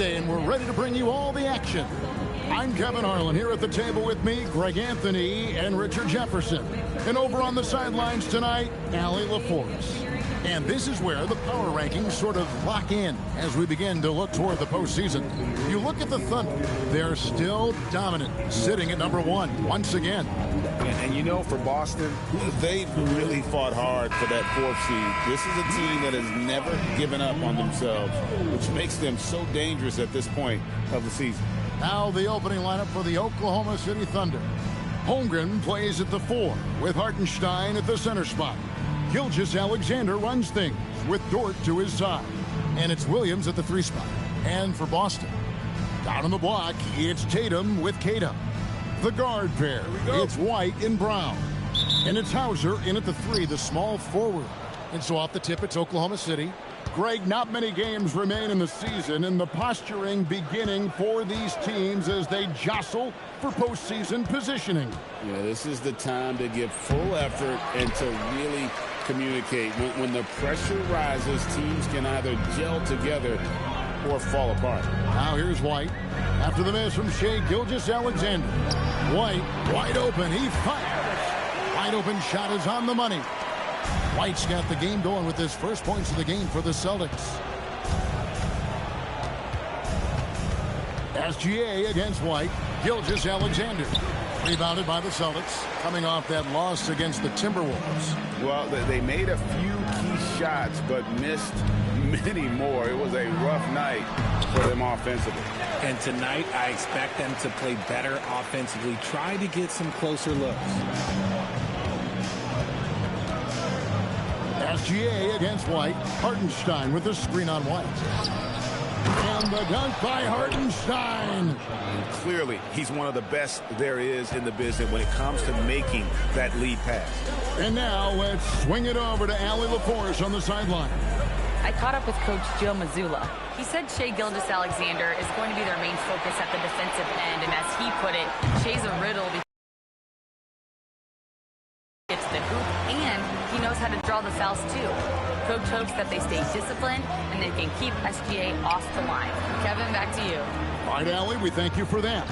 Wednesday, and we're ready to bring you all the action. I'm Kevin Harlan. Here at the table with me, Greg Anthony and Richard Jefferson. And over on the sidelines tonight, Allie LaForce. And this is where the power rankings sort of lock in as we begin to look toward the postseason. You look at the Thunder, they're still dominant, sitting at number 1 once again. And you know, for Boston, they've really fought hard for that 4th seed. This is a team that has never given up on themselves, which makes them so dangerous at this point of the season. Now the opening lineup for the Oklahoma City Thunder. Holmgren plays at the 4 with Hartenstein at the center spot. Gilgeous-Alexander runs things with Dort to his side. And it's Williams at the 3 spot. And for Boston, down on the block, it's Tatum with Tatum. The guard pair, it's White and Brown. And it's Hauser in at the 3, the small forward. And so off the tip, it's Oklahoma City. Greg, not many games remain in the season, and the posturing beginning for these teams as they jostle for postseason positioning. Yeah, this is the time to give full effort and to really communicate. When the pressure rises, teams can either gel together or fall apart. Now here's White. After the miss from Shai Gilgeous-Alexander. White, wide open, he fires. Wide open shot is on the money. White's got the game going with his first points of the game for the Celtics. SGA against White. Gilgeous-Alexander. Rebounded by the Celtics, coming off that loss against the Timberwolves. Well, they made a few key shots, but missed many more. It was a rough night for them offensively. And tonight, I expect them to play better offensively. Try to get some closer looks. SGA against White. Hartenstein with the screen on White. And the dunk by Hartenstein. Clearly, he's one of the best there is in the business when it comes to making that lead pass. And now let's swing it over to Allie LaForce on the sideline. I caught up with Coach Joe Mazzulla. He said Shai Gilgeous-Alexander is going to be their main focus at the defensive end, and as he put it, Shai's a riddle because he gets the hoop and he knows how to draw the fouls too. Coach hopes that they stay disciplined and they can keep SGA off the line. Kevin, back to you. All right, Allie, we thank you for that.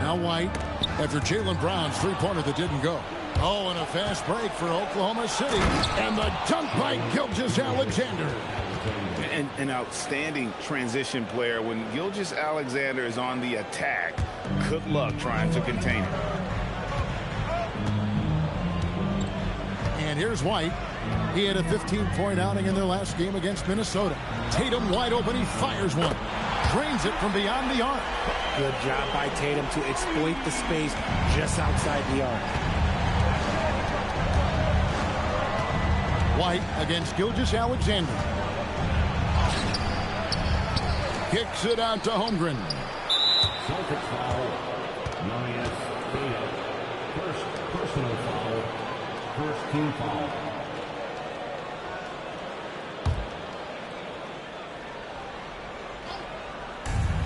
Now White, after Jaylen Brown's three-pointer that didn't go. Oh, and a fast break for Oklahoma City. And the dunk by Gilgeous-Alexander. An outstanding transition player. When Gilgeous-Alexander is on the attack, good luck trying to contain him. And here's White. He had a 15-point outing in their last game against Minnesota. Tatum wide open. He fires one. Drains it from beyond the arc. Good job by Tatum to exploit the space just outside the arc. White against Gilgeous-Alexander. Kicks it out to Holmgren. Celtics foul. Marius Tatum. First personal foul. First team foul.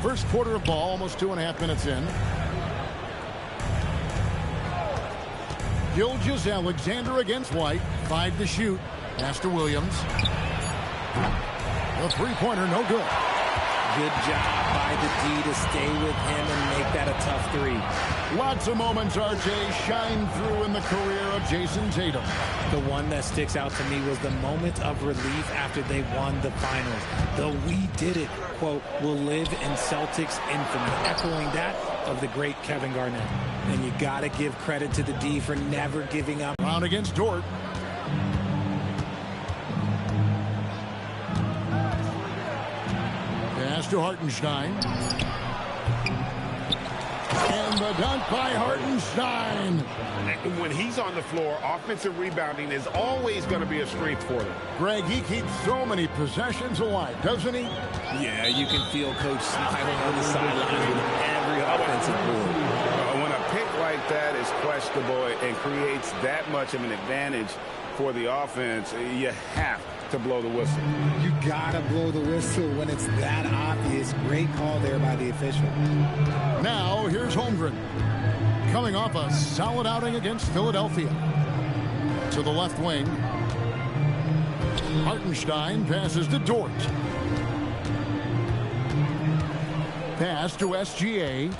First quarter of ball, almost 2.5 minutes in. Gilgeous-Alexander against White. 5 to shoot. Pass to Williams. The three-pointer, no good. Good job by the D to stay with him and make that a tough three. Lots of moments, RJ, shine through in the career of Jason Tatum. The one that sticks out to me was the moment of relief after they won the finals. The "we did it" quote will live in Celtics infamy, echoing that of the great Kevin Garnett. And you got to give credit to the D for never giving up. Brown against Dort. Pass to Hartenstein. And the dunk by Hartenstein. When he's on the floor, offensive rebounding is always going to be a strength for them. Greg, he keeps so many possessions alive, doesn't he? Yeah, you can feel Coach smiling on the sidelines with every offensive board. When a pick like that is questionable and creates that much of an advantage for the offense, you have to blow the whistle. You gotta blow the whistle when it's that obvious. Great call there by the official. Now here's Holmgren, coming off a solid outing against Philadelphia. To the left wing. Hartenstein passes to Dort. Pass to SGA.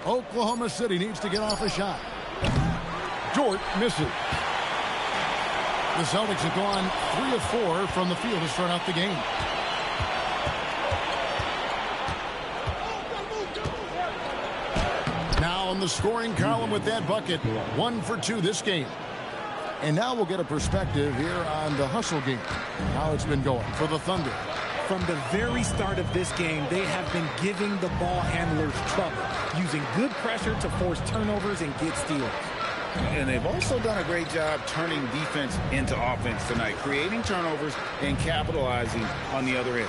Oklahoma City needs to get off a shot. Dort misses. The Celtics have gone 3 of 4 from the field to start out the game. Now in the scoring column with that bucket. 1 for 2 this game. And now we'll get a perspective here on the hustle game. How it's been going for the Thunder. From the very start of this game, they have been giving the ball handlers trouble, using good pressure to force turnovers and get steals. And they've also done a great job turning defense into offense tonight, creating turnovers and capitalizing on the other end.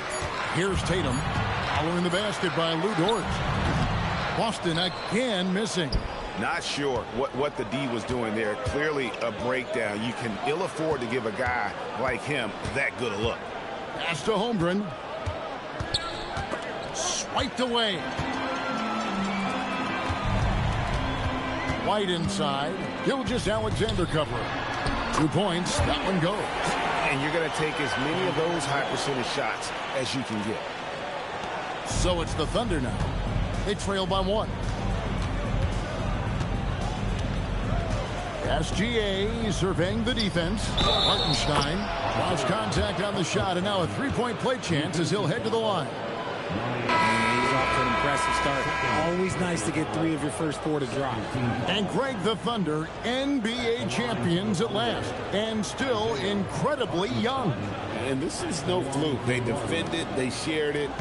Here's Tatum, following the basket by Lou Dort. Boston again missing. Not sure what the D was doing there. Clearly a breakdown. You can ill afford to give a guy like him that good a look. Pass to Holmgren. Swiped away. White inside. Gilgeous-Alexander covering. 2 points. That one goes. And you're going to take as many of those high percentage shots as you can get. So it's the Thunder now. They trail by 1. SGA surveying the defense. Hartenstein lost contact on the shot, and now a 3-point play chance as he'll head to the line. He's off to an impressive start. Always nice to get 3 of your first 4 to drop. And Greg, the Thunder, NBA champions at last, and still incredibly young. And this is no fluke. They defended, they shared it,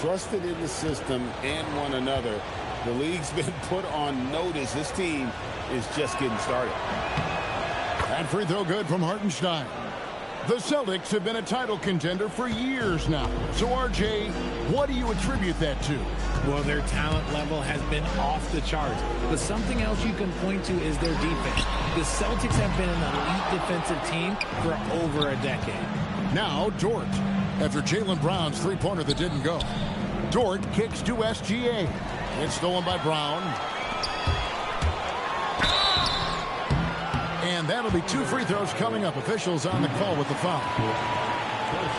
trusted in the system and one another. The league's been put on notice. This team is just getting started. That free throw good from Hartenstein. The Celtics have been a title contender for years now. So, RJ, what do you attribute that to? Well, their talent level has been off the charts. But something else you can point to is their defense. The Celtics have been an elite defensive team for over a decade. Now, Dort. After Jaylen Brown's three-pointer that didn't go. Dort kicks to SGA. It's stolen by Brown. And that'll be 2 free throws coming up. Officials on the call with the foul.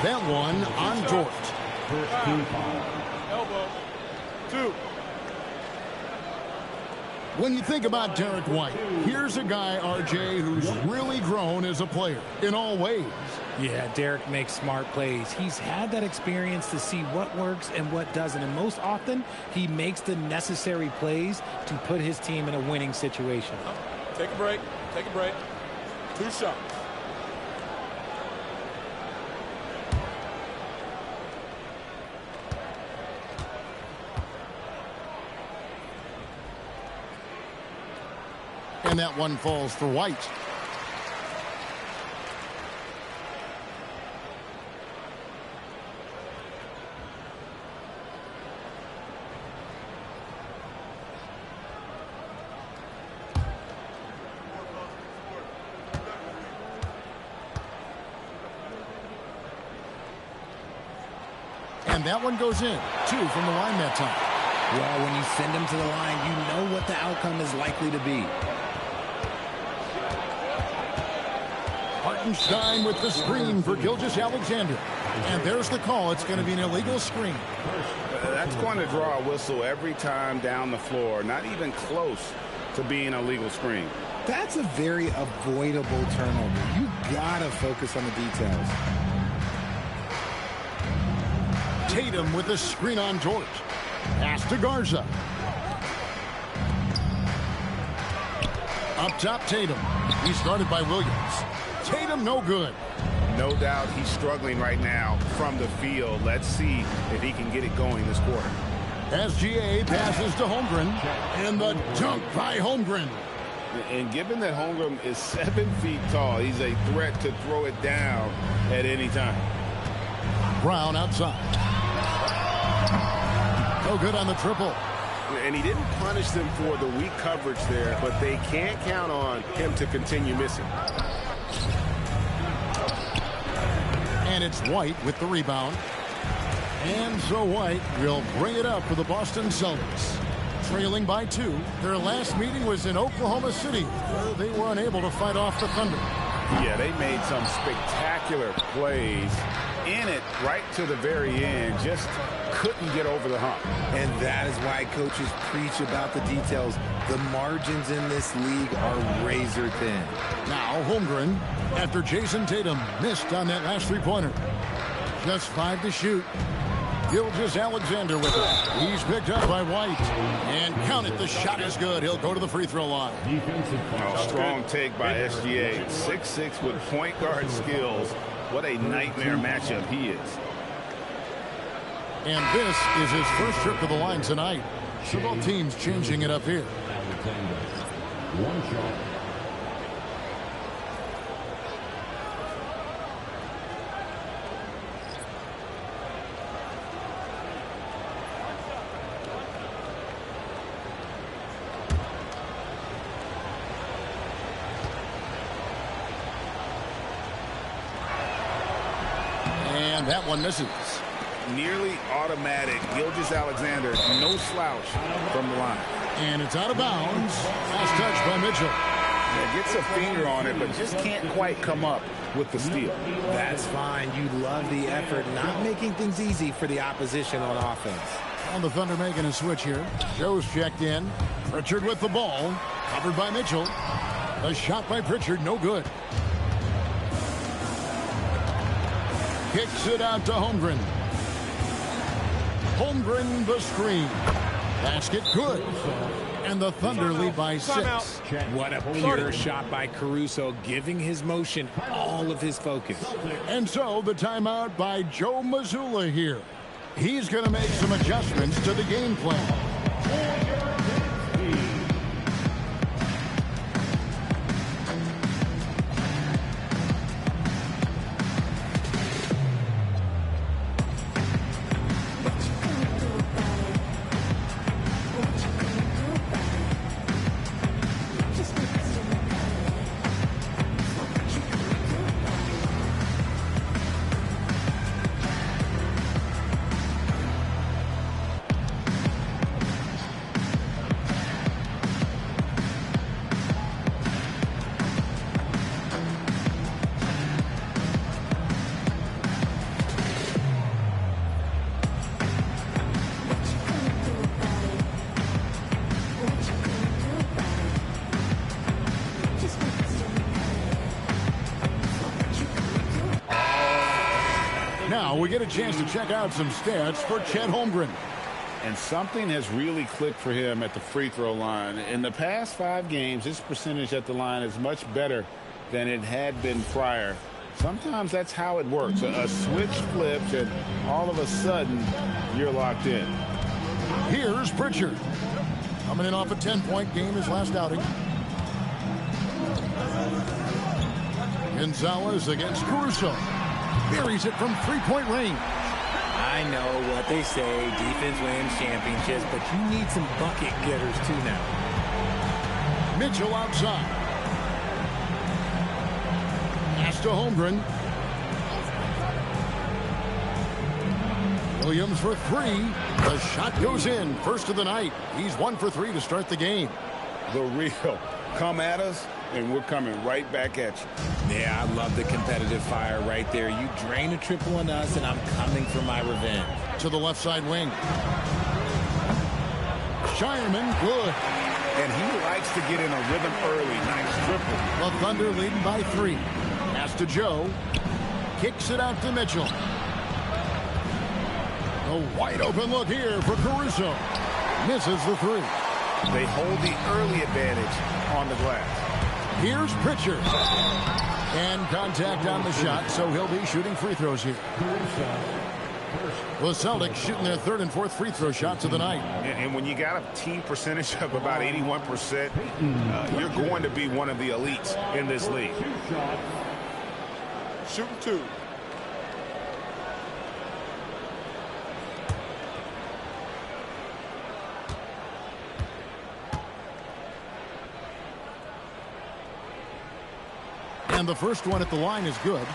That one on Dort. First team foul. Elbow. 2. When you think about Derek White, here's a guy, RJ, who's really grown as a player in all ways. Yeah, Derek makes smart plays. He's had that experience to see what works and what doesn't. And most often, he makes the necessary plays to put his team in a winning situation. Take a break. Take a break. 2 shots. And that one falls for White. And that one goes in. 2 from the line that time. Well, when you send him to the line, you know what the outcome is likely to be. Hartenstein with the screen for Gilgeous-Alexander. And there's the call. It's going to be an illegal screen. That's going to draw a whistle every time down the floor. Not even close to being a legal screen. That's a very avoidable turnover. You got to focus on the details. Tatum with the screen on Dort. Pass to Garza. Up top, Tatum. He's guarded by Williams. Tatum no good. No doubt he's struggling right now from the field. Let's see if he can get it going this quarter. SGA passes to Holmgren. And the dunk by Holmgren. And given that Holmgren is 7 feet tall, he's a threat to throw it down at any time. Brown outside. No good on the triple. And he didn't punish them for the weak coverage there, but they can't count on him to continue missing. And it's White with the rebound. And so White will bring it up for the Boston Celtics. Trailing by 2. Their last meeting was in Oklahoma City, where they were unable to fight off the Thunder. Yeah, they made some spectacular plays in it right to the very end, just couldn't get over the hump. And that is why coaches preach about the details. The margins in this league are razor thin. Now Holmgren, after Jason Tatum missed on that last three-pointer. Just 5 to shoot. Gilgeous-Alexander with it. He's picked up by White. And count it, the shot is good. He'll go to the free throw line. Strong take by SGA. 6'6" with point guard skills. What a nightmare matchup he is. And this is his first trip to the line tonight. So both teams changing it up here. One shot. And that one misses. Nearly automatic. Gilgeous-Alexander, no slouch from the line. And it's out of bounds. Last touch by Mitchell. Yeah, gets a finger on it, but just can't quite come up with the steal. That's fine. You love the effort, not making things easy for the opposition on offense. And the Thunder making a switch here. Joe's checked in. Pritchard with the ball. Covered by Mitchell. A shot by Pritchard, no good. Kicks it out to Holmgren. Holmgren the screen. Basket good. And the Thunder lead by 6. What a pure shot by Caruso, giving his motion all of his focus. And so the timeout by Joe Mazzulla here. He's going to make some adjustments to the game plan. Now we get a chance to check out some stats for Chet Holmgren. And something has really clicked for him at the free throw line. In the past 5 games, his percentage at the line is much better than it had been prior. Sometimes that's how it works. A switch flips and all of a sudden you're locked in. Here's Pritchard. Coming in off a 10-point game his last outing. Gonzalez against Caruso. Buries it from 3-point range. I know what they say, defense wins championships, but you need some bucket getters too now. Mitchell outside. Pass to Holmgren. Williams for 3. The shot goes in. First of the night. He's 1 for 3 to start the game. The real. Come at us, and we're coming right back at you. Yeah, I love the competitive fire right there. You drain a triple on us, and I'm coming for my revenge. To the left side wing. Shireman, good. And he likes to get in a rhythm early. Nice triple. The Thunder leading by 3. Pass to Joe. Kicks it out to Mitchell. A wide open look here for Caruso. Misses the 3. They hold the early advantage on the glass. Here's Pritchard. And contact on the shot, so he'll be shooting free throws here. The Celtics shooting their 3rd and 4th free throw shots of the night. And when you got a team percentage of about 81%, you're going to be one of the elites in this league. Shooting 2. And the first one at the line is good.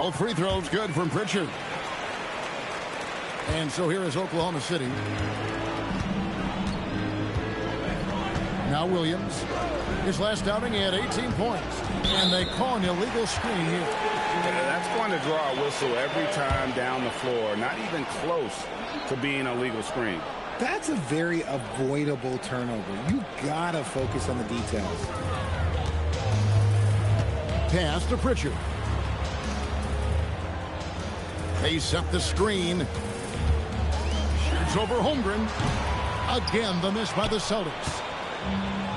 Both free throws good from Pritchard. And so here is Oklahoma City. Now Williams. His last outing, he had 18 points. And they call an illegal screen here. That's going to draw a whistle every time down the floor. Not even close to being a legal screen. That's a very avoidable turnover. You gotta focus on the details. Pass to Pritchard. They set the screen. Shoots over Holmgren. Again, the miss by the Celtics.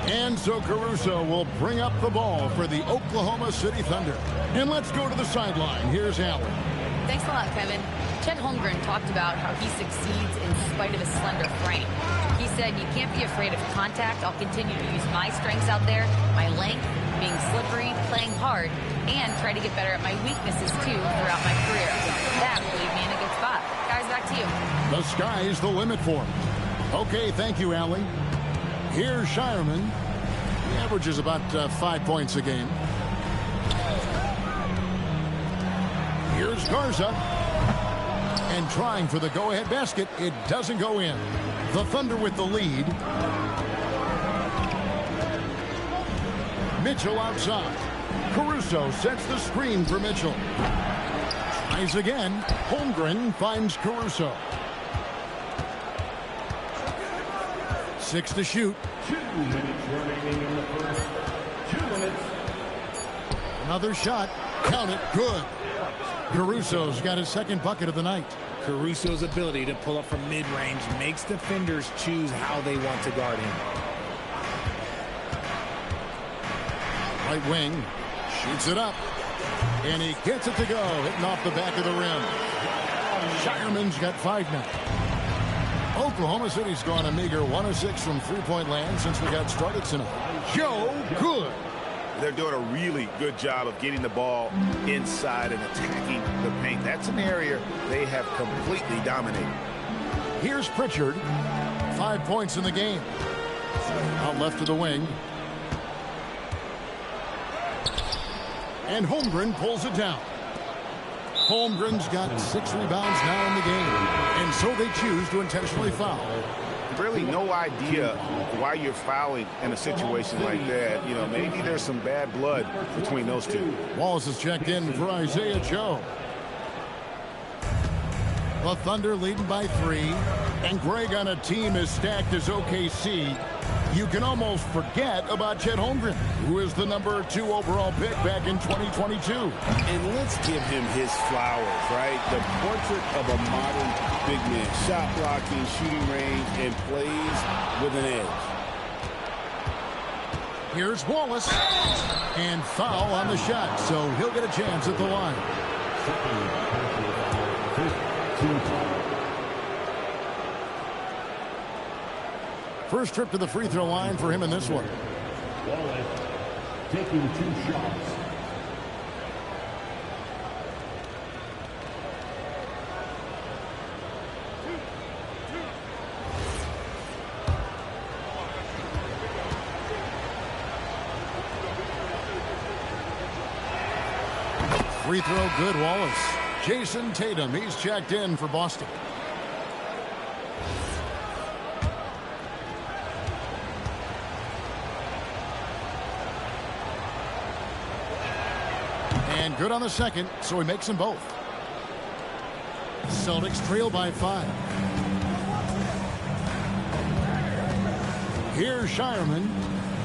And so Caruso will bring up the ball for the Oklahoma City Thunder. And let's go to the sideline. Here's Allen. Thanks a lot, Kevin. Chet Holmgren talked about how he succeeds in spite of his slender frame. He said, you can't be afraid of contact. I'll continue to use my strengths out there, my length, being slippery, playing hard, and try to get better at my weaknesses, too, throughout my career. That will leave me in a good spot. Guys, back to you. The sky's the limit for him. Okay, thank you, Allie. Here's Shireman. He averages about 5 points a game. Here's Garza. And trying for the go-ahead basket. It doesn't go in. The Thunder with the lead. Mitchell outside. Caruso sets the screen for Mitchell. Tries again. Holmgren finds Caruso. 6 to shoot. 2 minutes remaining in the first. 2 minutes. Another shot. Count it. Good. Caruso's got his second bucket of the night. Caruso's ability to pull up from mid-range makes defenders choose how they want to guard him. Right wing. Shoots it up. And he gets it to go. Hitting off the back of the rim. Shireman's got 5 now. Oklahoma City's gone a meager 1 of 6 from three-point land since we got started tonight. Joe Good. They're doing a really good job of getting the ball inside and attacking the paint. That's an area they have completely dominated. Here's Pritchard. 5 points in the game. Out left to the wing. And Holmgren pulls it down. Holmgren's got 6 rebounds now in the game. And so they choose to intentionally foul. Really no idea why you're fouling in a situation like that. You know, maybe there's some bad blood between those two. Wallace is checked in for Isaiah Joe. The Thunder leading by 3. And Greg, on a team as stacked as OKC, you can almost forget about Chet Holmgren, who is the number 2 overall pick back in 2022. And let's give him his flowers, right? The portrait of a modern big man. Shot blocking, shooting range, and plays with an edge. Here's Wallace. And foul on the shot, so he'll get a chance at the line. First trip to the free throw line for him in this one. Wallace taking 2 shots. Free throw good, Wallace. Jason Tatum, he's checked in for Boston. And good on the second, so he makes them both. Celtics trail by 5. Here's Shireman.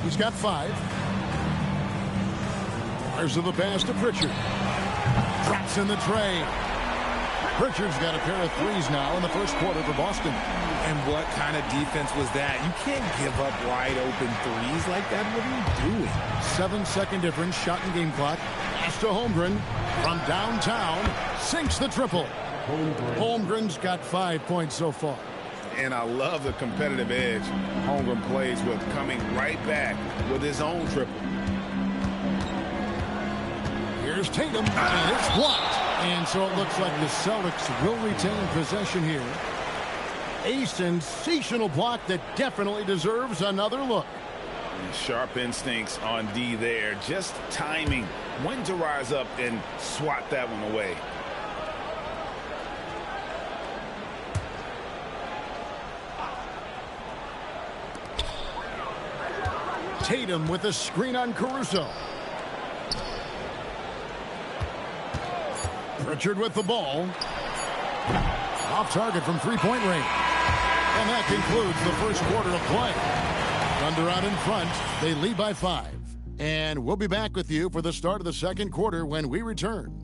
He's got 5. There's the pass to Pritchard. Drops in the tray. Pritchard's got a pair of 3s now in the first quarter for Boston. And what kind of defense was that? You can't give up wide open 3s like that. What are you doing? 7-second difference, shot and game clock. Pass to Holmgren from downtown. Sinks the triple. Holmgren's got 5 points so far. And I love the competitive edge Holmgren plays with, coming right back with his own triple. Here's Tatum, and it's blocked. And so it looks like the Celtics will retain possession here. A sensational block that definitely deserves another look. Sharp instincts on D there. Just timing when to rise up and swat that one away. Tatum with a screen on Caruso. Pritchard with the ball. Off target from three-point range. And that concludes the first quarter of play. Thunder out in front. They lead by 5. And we'll be back with you for the start of the second quarter when we return.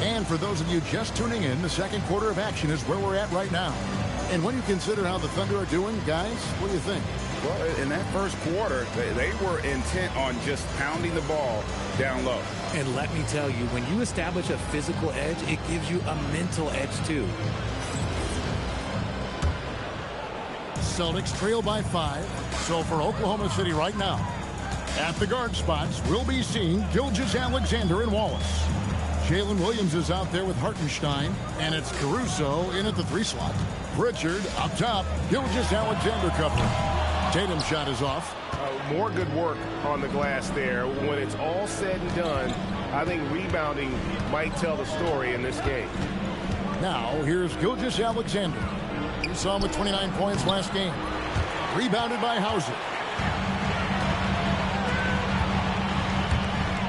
And for those of you just tuning in, the second quarter of action is where we're at right now. And when you consider how the Thunder are doing, guys, what do you think? Well, in that first quarter, they were intent on just pounding the ball down low. And let me tell you, when you establish a physical edge, it gives you a mental edge too. Celtics trail by 5. So for Oklahoma City right now, at the guard spots, we'll be seeing Gilgeous-Alexander and Wallace. Jalen Williams is out there with Hartenstein, and it's Caruso in at the 3 slot. Pritchard up top, Gilgeous-Alexander covering. Tatum's shot is off. More good work on the glass there. When it's all said and done, I think rebounding might tell the story in this game. Now, here's Gilgeous-Alexander. We saw him with 29 points last game. Rebounded by Hauser.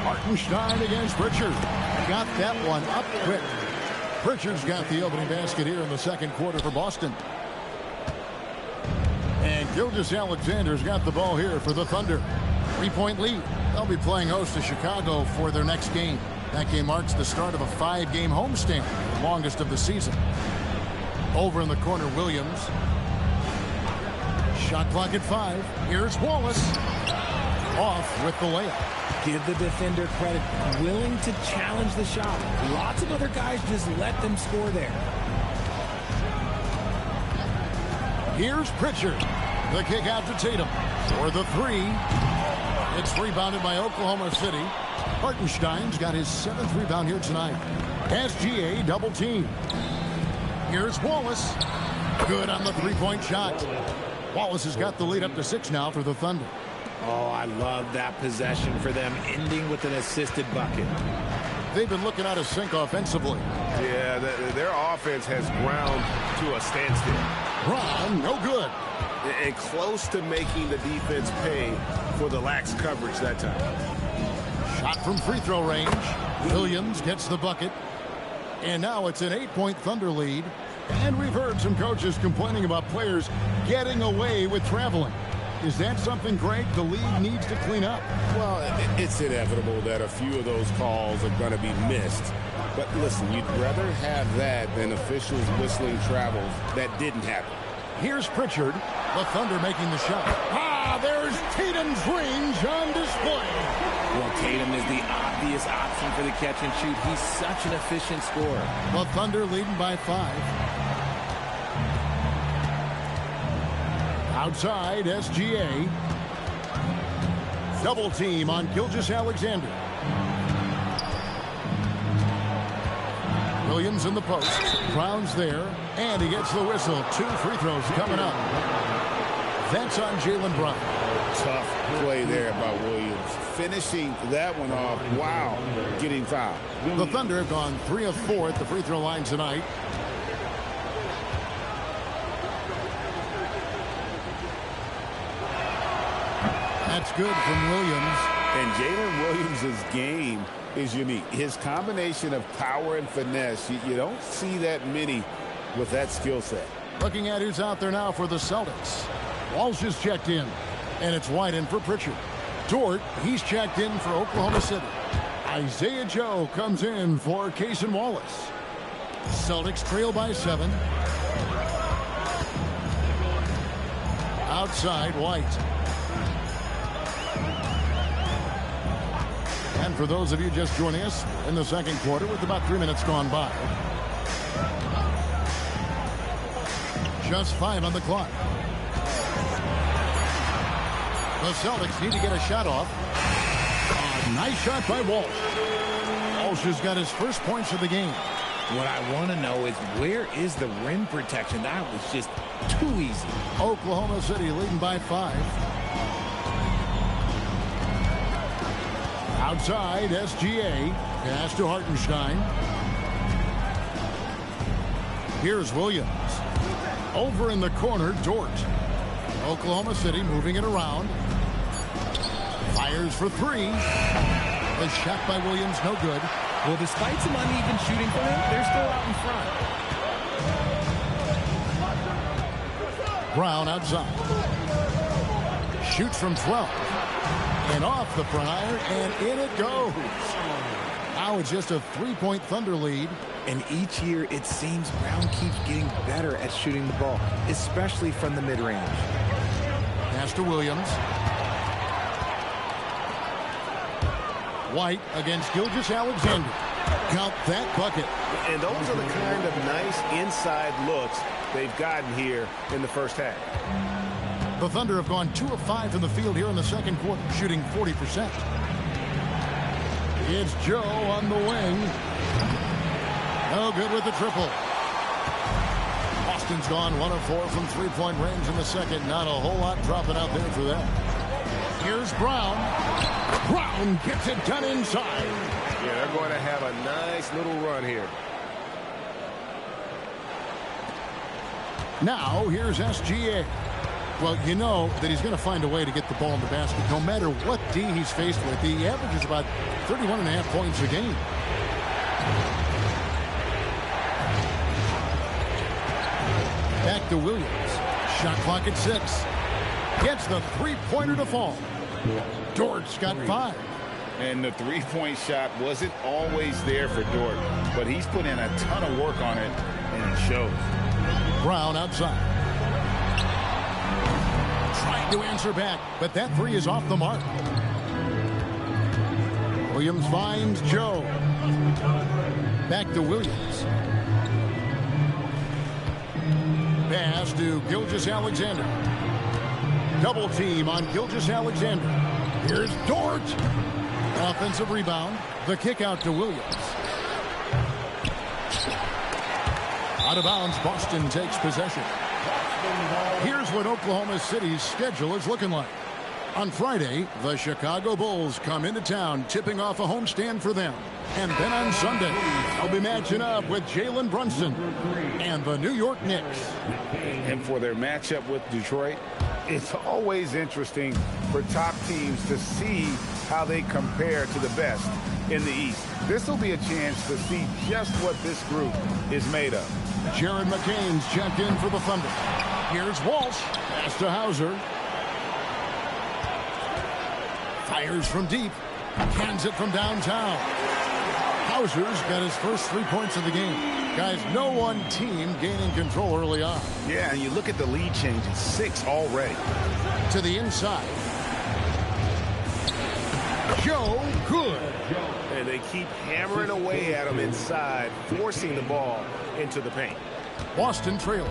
Hartenstein against Pritchard. Got that one up quick. Pritchard's got the opening basket here in the second quarter for Boston. And Gilgeous-Alexander's got the ball here for the Thunder. 3-point lead. They'll be playing host to Chicago for their next game. That game marks the start of a 5-game homestand, the longest of the season. Over in the corner, Williams. Shot clock at 5. Here's Wallace. Off with the layup. Give the defender credit, willing to challenge the shot. Lots of other guys just let them score there. Here's Pritchard. The kick out to Tatum for the 3. It's rebounded by Oklahoma City. Hartenstein's got his 7th rebound here tonight. SGA double team. Here's Wallace. Good on the 3-point shot. Wallace has got the lead up to 6 now for the Thunder. Oh, I love that possession for them, ending with an assisted bucket. They've been looking out of sync offensively. Yeah, their offense has ground to a standstill. Ron, no good. And close to making the defense pay for the lax coverage that time. Shot from free throw range. Williams gets the bucket. And now it's an 8-point Thunder lead. And we've heard some coaches complaining about players getting away with traveling. Is that something, Greg, the league needs to clean up? Well, it's inevitable that a few of those calls are going to be missed. But listen, you'd rather have that than officials whistling travels that didn't happen. Here's Pritchard. The Thunder making the shot. There's Tatum's range on display. Well, Tatum is the obvious option for the catch and shoot. He's such an efficient scorer. The Thunder leading by 5. Outside, SGA. Double team on Gilgeous-Alexander. Williams in the post. Brown's there. And he gets the whistle. 2 free throws coming up. That's on Jaylen Brown. Tough play there by Williams. Finishing that one off. Wow. Getting fouled. The Thunder have gone 3 of 4 at the free throw line tonight. That's good from Williams. And Jalen Williams' game is unique. His combination of power and finesse, you don't see that many with that skill set. Looking at who's out there now for the Celtics. Walsh is checked in, and it's White in for Pritchard. Dort, he's checked in for Oklahoma City. Isaiah Joe comes in for Cason Wallace. Celtics trail by 7. Outside, White. And for those of you just joining us in the second quarter with about 3 minutes gone by. Just 5 on the clock. The Celtics need to get a shot off. Nice shot by Walsh. Walsh has got his first points of the game. What I want to know is, where is the rim protection? That was just too easy. Oklahoma City leading by 5. Outside, SGA. Pass to Hartenstein. Here's Williams. Over in the corner, Dort. Oklahoma City moving it around. Fires for 3. The shot by Williams, no good. Well, despite some uneven shooting from him, they're still out in front. Brown outside. Shoots from 12. And off the prior, and in it goes. Now it's just a 3-point Thunder lead. And each year, it seems Brown keeps getting better at shooting the ball, especially from the mid-range. Pass to Williams. White against Gilgeous-Alexander. Count that bucket. And those are the kind of nice inside looks they've gotten here in the first half. The Thunder have gone 2 of 5 from the field here in the second quarter, shooting 40%. It's Joe on the wing. No good with the triple. Boston's gone 1 of 4 from 3-point range in the second. Not a whole lot dropping out there for them. Here's Brown. Brown gets it done inside. Yeah, they're going to have a nice little run here. Now, here's SGA. Well, you know that he's going to find a way to get the ball in the basket no matter what D he's faced with. He averages about 31.5 points a game. Back to Williams. Shot clock at 6. Gets the 3-pointer to fall. Dort's got 5. And the 3-point shot wasn't always there for Dort, but he's put in a ton of work on it, and it shows. Brown outside. Trying to answer back, but that 3 is off the mark. Williams finds Joe. Back to Williams. Pass to Gilgeous-Alexander. Double team on Gilgeous-Alexander. Here's Dort. Offensive rebound. The kick out to Williams. Out of bounds, Boston takes possession. Here's what Oklahoma City's schedule is looking like. On Friday, the Chicago Bulls come into town, tipping off a homestand for them. And then on Sunday, they'll be matching up with Jalen Brunson and the New York Knicks. And for their matchup with Detroit, It's always interesting for top teams to see how they compare to the best in the East. This will be a chance to see just what this group is made of. Jared McCain's checked in for the Thunder. Here's Walsh. Pass to Hauser. Fires from deep. Cans it from downtown. Hauser's got his first 3 points of the game. Guys, no one team gaining control early on. Yeah, and you look at the lead changes, 6 already. To the inside. Joe, good. And they keep hammering away at him inside, forcing the ball into the paint. Boston trailing.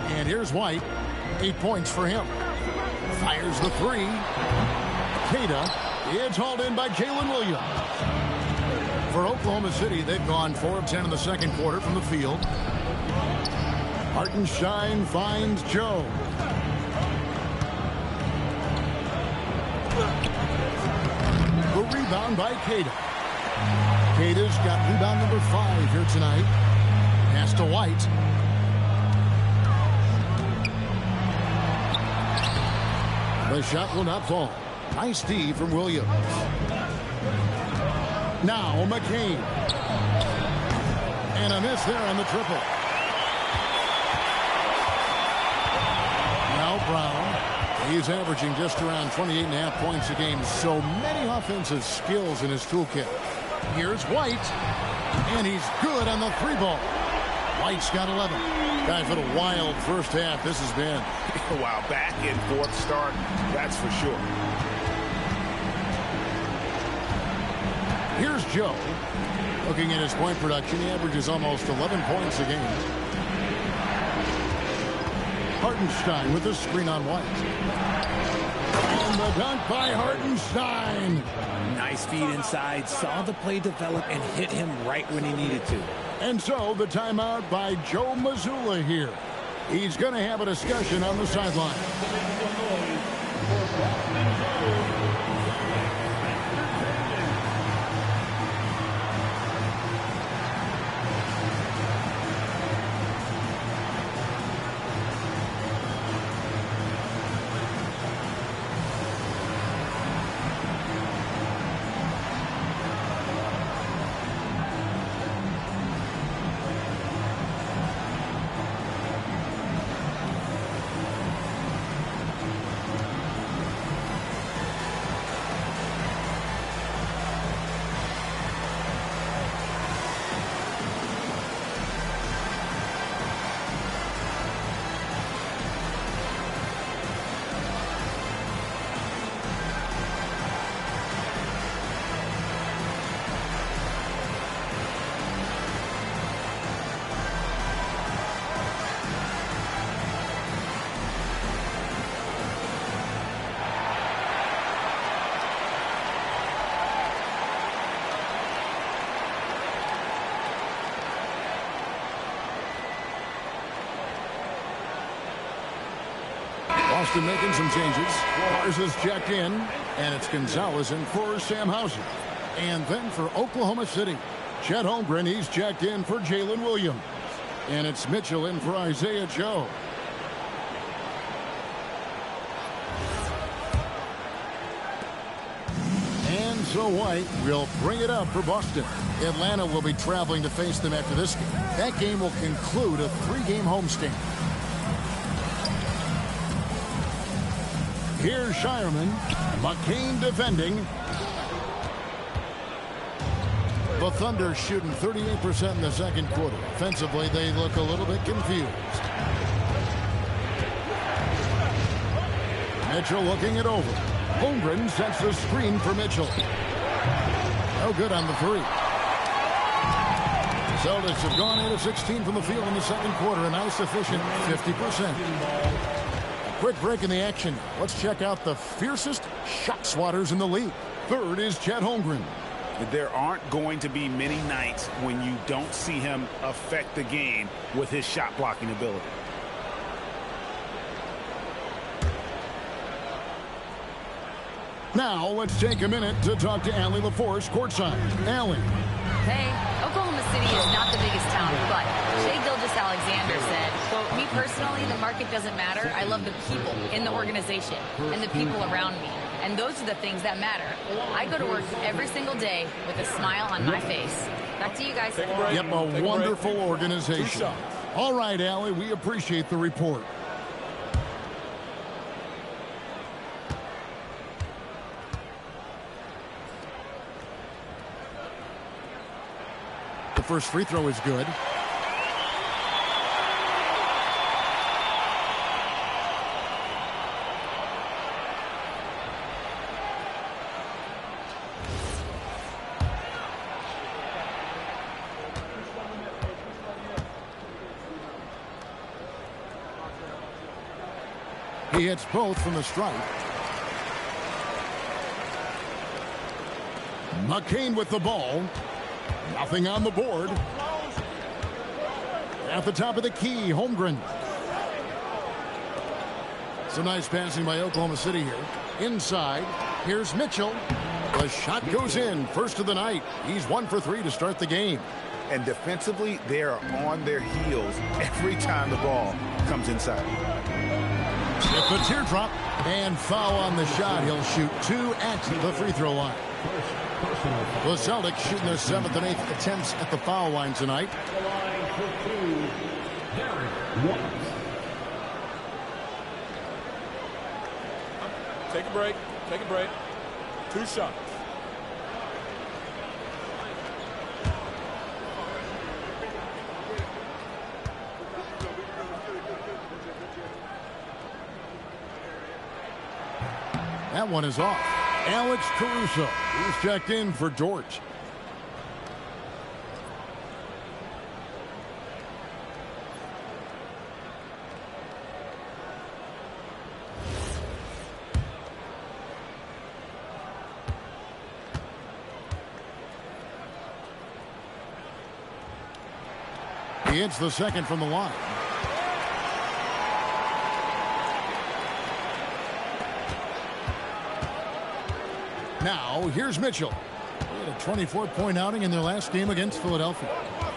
And here's White. 8 points for him. Fires the 3. Cada. It's hauled in by Jalen Williams. For Oklahoma City, they've gone 4 of 10 in the second quarter from the field. Hartenstein finds Joe. The rebound by Cada. Cada's got rebound number 5 here tonight. Pass to White. The shot will not fall. Nice D from Williams. Now McCain. And a miss there on the triple. Now Brown. He's averaging just around 28.5 points a game. So many offensive skills in his toolkit. Here's White. And he's good on the 3-ball. White's got 11. Guys, what a wild first half this has been. Wow, back and forth start, that's for sure. Here's Joe. Looking at his point production, he averages almost 11 points a game. Hartenstein with the screen on White. And the dunk by Hartenstein. Nice feed inside, saw the play develop and hit him right when he needed to. And so the timeout by Joe Mazzulla here. He's going to have a discussion on the sideline. Boston making some changes. Mars is checked in, and it's Gonzalez in for Sam Hauser. And then for Oklahoma City, Chet Holmgren, he's checked in for Jalen Williams. And it's Mitchell in for Isaiah Joe. And so White will bring it up for Boston. Atlanta will be traveling to face them after this game. That game will conclude a 3-game homestand. Here's Shireman. McCain defending. The Thunder shooting 38% in the second quarter. Offensively, they look a little bit confused. Mitchell looking it over. Holmgren sets the screen for Mitchell. No good on the three. Celtics have gone 8 of 16 from the field in the second quarter. A nice efficient 50%. Quick break in the action. Let's check out the fiercest shot swatters in the league. Third is Chet Holmgren. There aren't going to be many nights when you don't see him affect the game with his shot blocking ability. Now let's take a minute to talk to Allie LaForce courtside. Allie. Hey, Oklahoma City is not the biggest town, but Shai Gilgeous-Alexander said, quote, me personally, the market doesn't matter. I love the people in the organization and the people around me. And those are the things that matter. I go to work every single day with a smile on my face. Back to you guys. Yep, a wonderful organization. All right, Allie, we appreciate the report. The first free throw is good. He hits both from the stripe. McCain with the ball. Nothing on the board. At the top of the key, Holmgren. Some nice passing by Oklahoma City here. Inside, here's Mitchell. The shot goes in. First of the night. He's 1 for 3 to start the game. And defensively, they are on their heels every time the ball comes inside. With the teardrop and foul on the shot. He'll shoot 2 at the free throw line. The Celtics shooting their 7th and 8th attempts at the foul line tonight. Take a break. Take a break. 2 shots. That one is off. Alex Caruso, who's checked in for Dort. He hits the second from the line. Now, here's Mitchell. He had a 24-point outing in their last game against Philadelphia.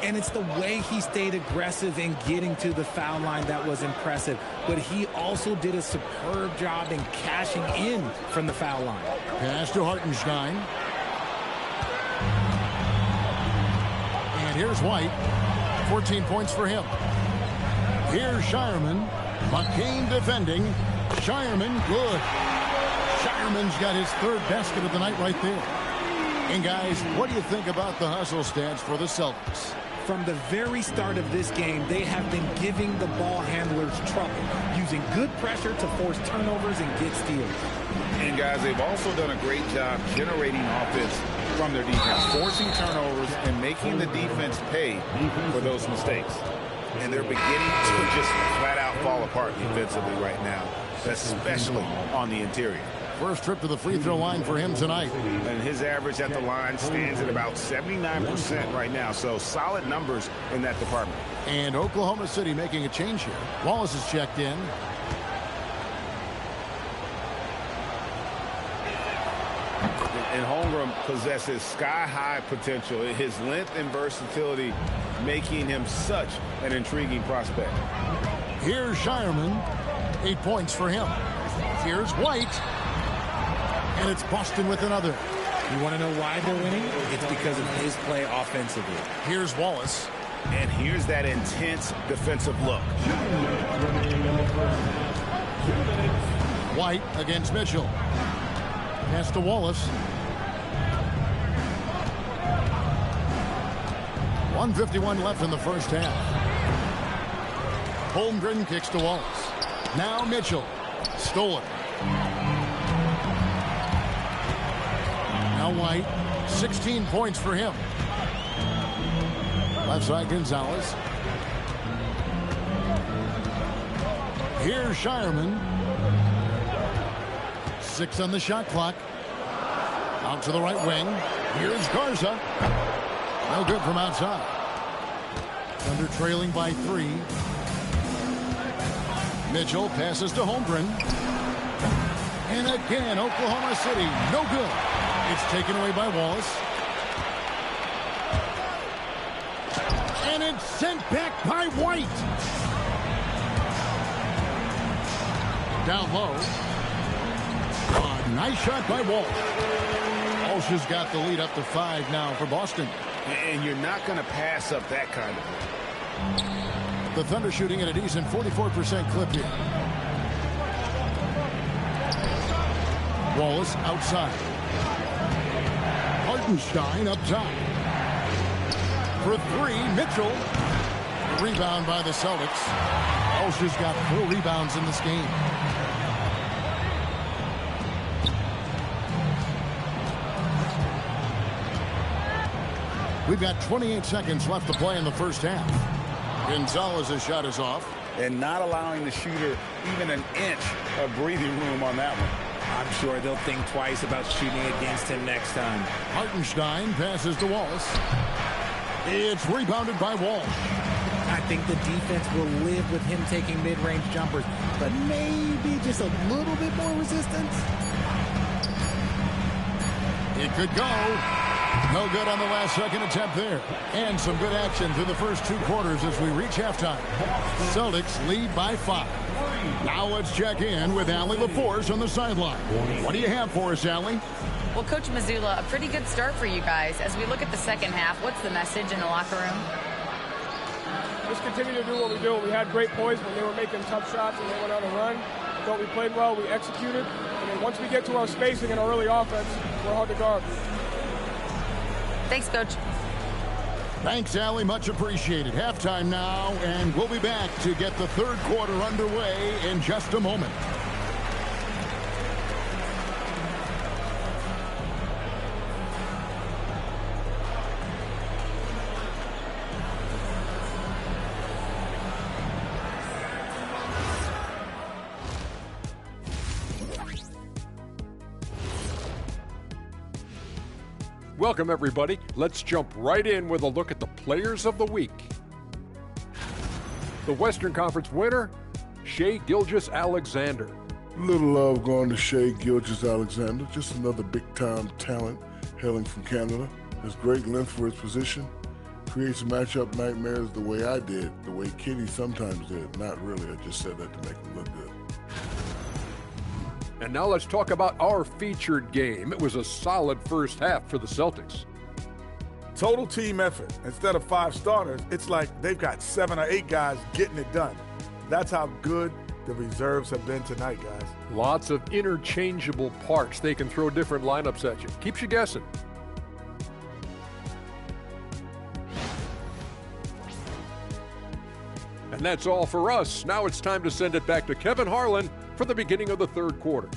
And it's the way he stayed aggressive in getting to the foul line that was impressive. But he also did a superb job in cashing in from the foul line. Pass to Hartenstein. And here's White. 14 points for him. Here's Shireman. McCain defending. Shireman, good. Shireman's got his third basket of the night right there. And guys, what do you think about the hustle stats for the Celtics? From the very start of this game, they have been giving the ball handlers trouble, using good pressure to force turnovers and get steals. And guys, they've also done a great job generating offense from their defense, forcing turnovers and making the defense pay for those mistakes. And they're beginning to just flat out fall apart defensively right now, especially on the interior. First trip to the free throw line for him tonight. And his average at the line stands at about 79% right now. So solid numbers in that department. And Oklahoma City making a change here. Wallace is checked in. And Holmgren possesses sky-high potential. His length and versatility making him such an intriguing prospect. Here's Shireman. 8 points for him. Here's White. And it's Boston with another. You want to know why they're winning? It's because of his play offensively. Here's Wallace. And here's that intense defensive look. White against Mitchell. Pass to Wallace. 1:51 left in the first half. Holmgren kicks to Wallace. Now Mitchell. Stolen. Now White. 16 points for him. Left side Gonzalez. Here's Shireman. 6 on the shot clock. Out to the right wing. Here's Garza. No good from outside. Thunder trailing by 3. Mitchell passes to Holmgren. And again, Oklahoma City, no good. It's taken away by Wallace. And it's sent back by White. Down low. A nice shot by Walsh. Walsh has got the lead up to 5 now for Boston. And you're not going to pass up that kind of thing. The Thunder shooting at a decent 44% clip here. Wallace outside. Hartenstein up top. For 3, Mitchell. Rebound by the Celtics. Walsh has got 4 rebounds in this game. We've got 28 seconds left to play in the first half. Gonzalez's shot is off. And not allowing the shooter even an inch of breathing room on that one. I'm sure they'll think twice about shooting against him next time. Hartenstein passes to Wallace. It's rebounded by Walsh. I think the defense will live with him taking mid-range jumpers, but maybe just a little bit more resistance. It could go. No good on the last second attempt there. And some good action through the first 2 quarters as we reach halftime. Celtics lead by 5. Now let's check in with Allie LaForce on the sideline. What do you have for us, Allie? Well, Coach Mazzulla, a pretty good start for you guys. As we look at the second half, what's the message in the locker room? Just continue to do what we do. We had great poise when they were making tough shots and they went on a run. I thought we played well, we executed. And then once we get to our spacing and our early offense, we're hard to guard. Thanks, Coach. Thanks, Allie. Much appreciated. Halftime now, and we'll be back to get the third quarter underway in just a moment. Welcome, everybody. Let's jump right in with a look at the Players of the Week. The Western Conference winner, Shai Gilgeous-Alexander. Little love going to Shai Gilgeous-Alexander, just another big-time talent hailing from Canada. Has great length for his position. Creates matchup nightmares the way I did, the way Kitty sometimes did. Not really, I just said that to make him look good. And now let's talk about our featured game. It was a solid first half for the Celtics. Total team effort. Instead of 5 starters, it's like they've got 7 or 8 guys getting it done. That's how good the reserves have been tonight, guys. Lots of interchangeable parts. They can throw different lineups at you. Keeps you guessing. And that's all for us. Now it's time to send it back to Kevin Harlan for the beginning of the third quarter.